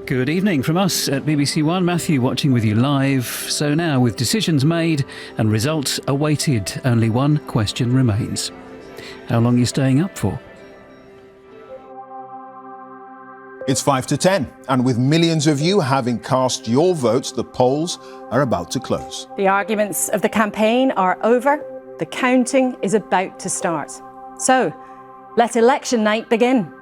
Good evening from us at BBC One. Matthew watching with you live. So now, with decisions made and results awaited, only one question remains. How long are you staying up for? It's 5 to 10, and with millions of you having cast your votes, the polls are about to close. The arguments of the campaign are over. The counting is about to start. So, let election night begin.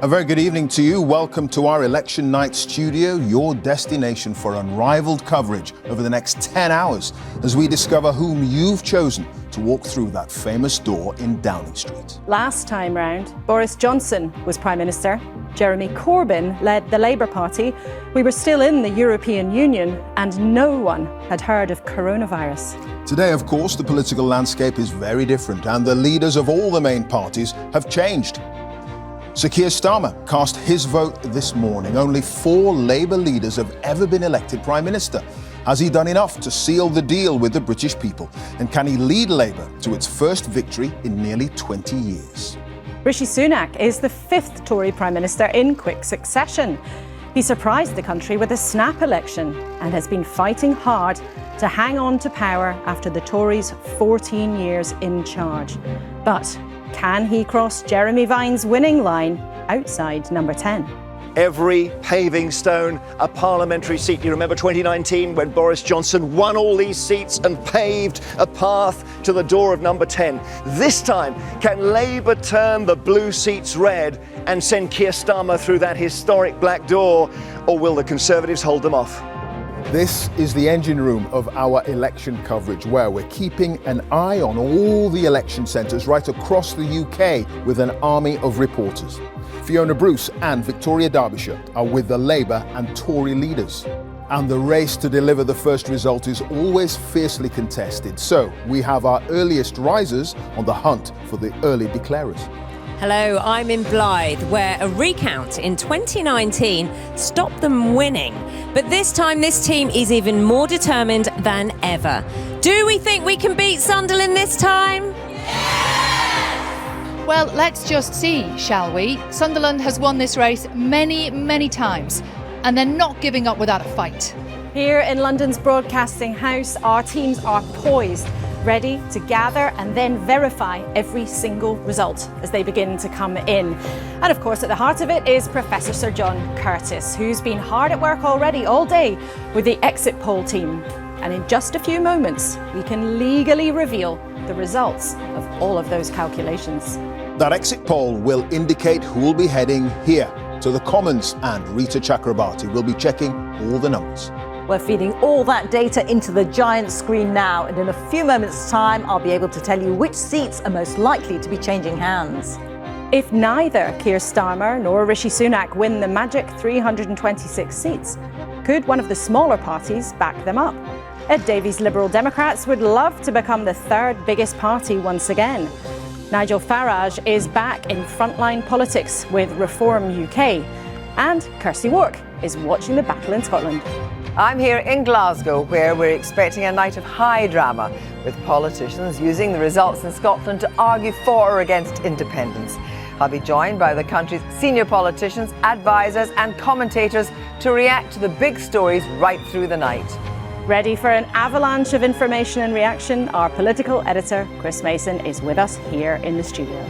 A very good evening to you. Welcome to our election night studio, your destination for unrivaled coverage over the next 10 hours as we discover whom you've chosen to walk through that famous door in Downing Street. Last time round, Boris Johnson was Prime Minister. Jeremy Corbyn led the Labour Party. We were still in the European Union and no one had heard of coronavirus. Today, of course, the political landscape is very different and the leaders of all the main parties have changed. Sir Keir Starmer cast his vote this morning. Only 4 Labour leaders have ever been elected Prime Minister. Has he done enough to seal the deal with the British people? And can he lead Labour to its first victory in nearly 20 years? Rishi Sunak is the 5th Tory Prime Minister in quick succession. He surprised the country with a snap election and has been fighting hard to hang on to power after the Tories' 14 years in charge. But can he cross Jeremy Vine's winning line outside number 10? Every paving stone, a parliamentary seat. You remember 2019 when Boris Johnson won all these seats and paved a path to the door of number 10. This time, can Labour turn the blue seats red and send Keir Starmer through that historic black door, or will the Conservatives hold them off? This is the engine room of our election coverage, where we're keeping an eye on all the election centres right across the UK with an army of reporters. Fiona Bruce and Victoria Derbyshire are with the Labour and Tory leaders. And the race to deliver the first result is always fiercely contested. So we have our earliest risers on the hunt for the early declarers. Hello, I'm in Blythe, where a recount in 2019 stopped them winning. But this time, this team is even more determined than ever. Do we think we can beat Sunderland this time? Well, let's just see, shall we? Sunderland has won this race many, many times, and they're not giving up without a fight. Here in London's Broadcasting House, our teams are poised, ready to gather and then verify every single result as they begin to come in. And of course, at the heart of it is Professor Sir John Curtice, who's been hard at work already all day with the exit poll team. And in just a few moments, we can legally reveal the results of all of those calculations. That exit poll will indicate who will be heading here to the Commons, and Rita Chakrabarti will be checking all the numbers. We're feeding all that data into the giant screen now, and in a few moments' time, I'll be able to tell you which seats are most likely to be changing hands. If neither Keir Starmer nor Rishi Sunak win the magic 326 seats, could one of the smaller parties back them up? Ed Davey's Liberal Democrats would love to become the 3rd biggest party once again. Nigel Farage is back in frontline politics with Reform UK. And Kirsty Wark is watching the battle in Scotland. I'm here in Glasgow, where we're expecting a night of high drama, with politicians using the results in Scotland to argue for or against independence. I'll be joined by the country's senior politicians, advisors and commentators to react to the big stories right through the night. Ready for an avalanche of information and reaction? Our political editor, Chris Mason, is with us here in the studio.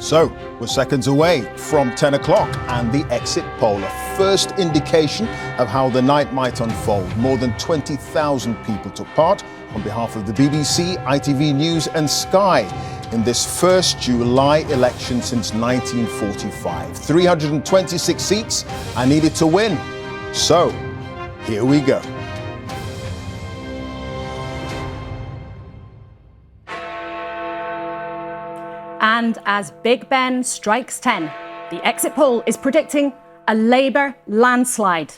So, we're seconds away from 10 o'clock and the exit poll, a first indication of how the night might unfold. More than 20,000 people took part on behalf of the BBC, ITV News and Sky. in this first July election since 1945. 326 seats I needed to win. So, here we go. And as Big Ben strikes 10, the exit poll is predicting a Labour landslide.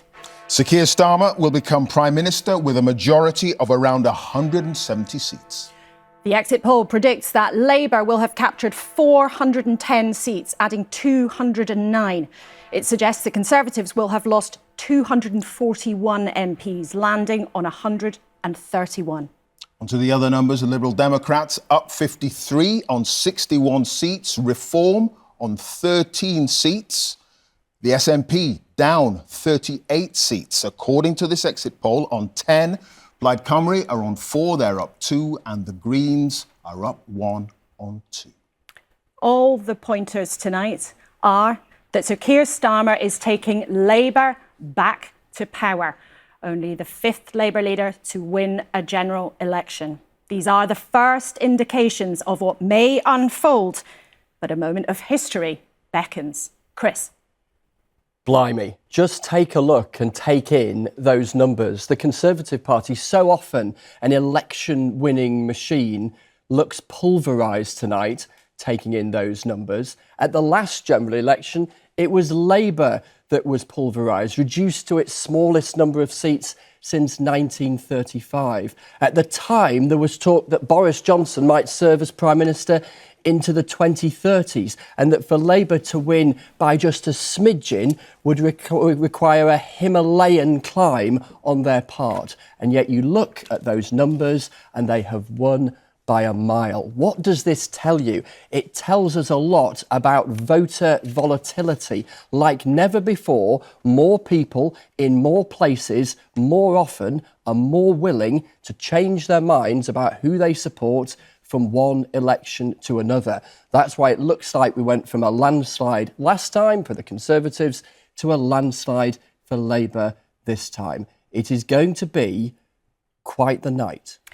Sir Keir Starmer will become Prime Minister with a majority of around 170 seats. The exit poll predicts that Labour will have captured 410 seats, adding 209. It suggests the Conservatives will have lost 241 MPs, landing on 131. On to the other numbers. The Liberal Democrats up 53 on 61 seats. Reform on 13 seats. The SNP down 38 seats. According to this exit poll, on 10. Plaid Cymru are on 4, they're up 2. And the Greens are up 1 on 2. All the pointers tonight are that Sir Keir Starmer is taking Labour back to power. Only the 5th Labour leader to win a general election. These are the first indications of what may unfold, but a moment of history beckons. Chris. Blimey, just take a look and take in those numbers. The Conservative Party, so often an election-winning machine, looks pulverised tonight, taking in those numbers. At the last general election, it was Labour that was pulverised, reduced to its smallest number of seats since 1935. At the time, there was talk that Boris Johnson might serve as Prime Minister into the 2030s, and that for Labour to win by just a smidgen would require a Himalayan climb on their part. And yet you look at those numbers and they have won by a mile. What does this tell you? It tells us a lot about voter volatility. Like never before, more people in more places more often are more willing to change their minds about who they support from one election to another. That's why it looks like we went from a landslide last time for the Conservatives to a landslide for Labour this time. It is going to be quite the night.